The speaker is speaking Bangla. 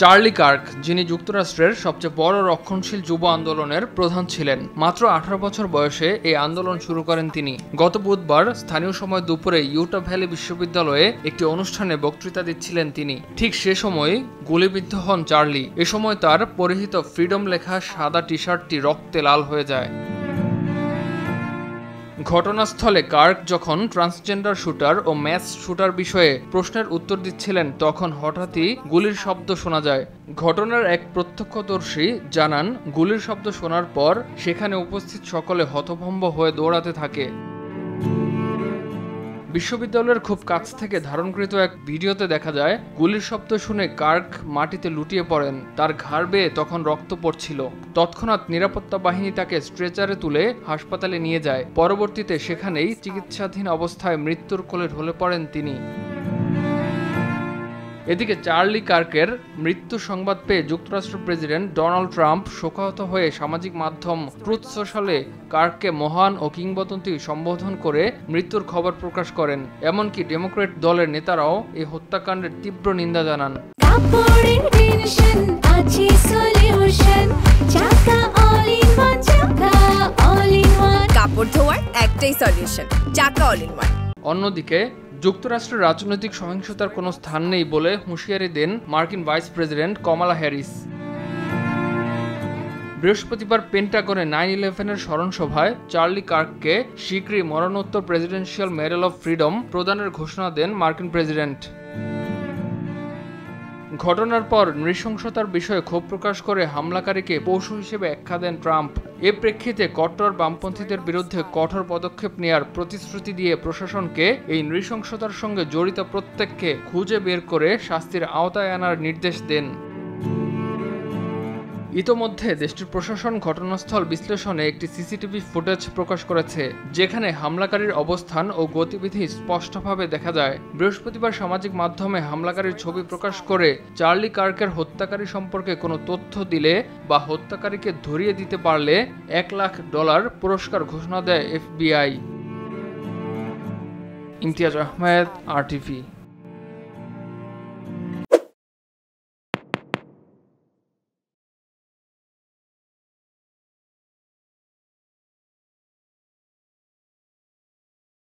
চার্লি কার্ক, যিনি যুক্তরাষ্ট্রের সবচেয়ে বড় রক্ষণশীল যুব আন্দোলনের প্রধান ছিলেন। মাত্র 18 বছর বয়সে এই আন্দোলন শুরু করেন তিনি। গত বুধবার স্থানীয় সময় দুপুরে ইউটা ভ্যালি বিশ্ববিদ্যালয়ে একটি অনুষ্ঠানে বক্তৃতা দিচ্ছিলেন তিনি। ঠিক সে সময় গুলিবিদ্ধ হন চার্লি। এ সময় তার পরিহিত ফ্রিডম লেখা সাদা টি শার্টটি রক্তে লাল হয়ে যায়। ঘটনাস্থলে কার্ক যখন ট্রান্সজেন্ডার শুটার ও ম্যাস শুটার বিষয়ে প্রশ্নের উত্তর দিচ্ছিলেন, তখন হঠাৎই গুলির শব্দ শোনা যায়। ঘটনার এক প্রত্যক্ষদর্শী জানান, গুলির শব্দ শোনার পর সেখানে উপস্থিত সকলে হতভম্ব হয়ে দৌড়াতে থাকে। বিশ্ববিদ্যালয়ের খুব কাছ থেকে ধারণকৃত এক ভিডিওতে দেখা যায়, গুলির শব্দ শুনে কার্ক মাটিতে লুটিয়ে পড়েন। তার ঘাড় বেয়ে তখন রক্ত পড়ছিল। তৎক্ষণাৎ নিরাপত্তা বাহিনী তাকে স্ট্রেচারে তুলে হাসপাতালে নিয়ে যায়। পরবর্তীতে সেখানেই চিকিৎসাধীন অবস্থায় মৃত্যুর কোলে ঢলে পড়েন তিনি। এদিকে চার্লি কার্কের মৃত্যু সংবাদ পেয়ে যুক্তরাষ্ট্রের প্রেসিডেন্ট ডোনাল্ড ট্রাম্প শোকাহত হয়ে সামাজিক মাধ্যম ট্রুথ সোশ্যালে কার্ককে মহান ও কিংবদন্তি সম্বোধন করে মৃত্যুর খবর প্রকাশ করেন। এমনকি ডেমোক্র্যাট দলের নেতারাও এই হত্যাকাণ্ডের তীব্র নিন্দা জানান। কাপড় ধোয়ার একটাই সলিউশন, চাকা অল ইন ওয়ান। অন্যদিকে যুক্তরাষ্ট্রের রাজনৈতিক সহিংসতার কোনো স্থান নেই বলে হুঁশিয়ারি দেন মার্কিন ভাইস প্রেসিডেন্ট কমালা হ্যারিস। বৃহস্পতিবার পেন্টাগনে 9/11-এর স্মরণসভায় চার্লি কার্ককে শীঘ্রই মরণোত্তর প্রেসিডেন্সিয়াল মেডেল অফ ফ্রিডম প্রদানের ঘোষণা দেন মার্কিন প্রেসিডেন্ট। ঘটনার পর নৃশংসতার বিষয়ে ক্ষোভ প্রকাশ করে হামলাকারীকে পশু হিসেবে আখ্যা দেন ট্রাম্প। এ প্রেক্ষিতে কট্টর বামপন্থীদের বিরুদ্ধে কঠোর পদক্ষেপ নেয়ার প্রতিশ্রুতি দিয়ে প্রশাসনকে এই নৃশংসতার সঙ্গে জড়িত প্রত্যেককে খুঁজে বের করে শাস্তির আওতায় আনার নির্দেশ দেন। ইতোমধ্যে দেশটির প্রশাসন ঘটনাস্থল বিশ্লেষণে একটি সিসিটিভি ফুটেজ প্রকাশ করেছে, যেখানে হামলাকারীর অবস্থান ও গতিবিধি স্পষ্টভাবে দেখা যায়। বৃহস্পতিবার সামাজিক মাধ্যমে হামলাকারীর ছবি প্রকাশ করে চার্লি কার্কের হত্যাকারী সম্পর্কে কোনো তথ্য দিলে বা হত্যাকারীকে ধরিয়ে দিতে পারলে $1 লাখ পুরস্কার ঘোষণা দেয় FBI। ইমতিয়াজ আহমেদ, RTV।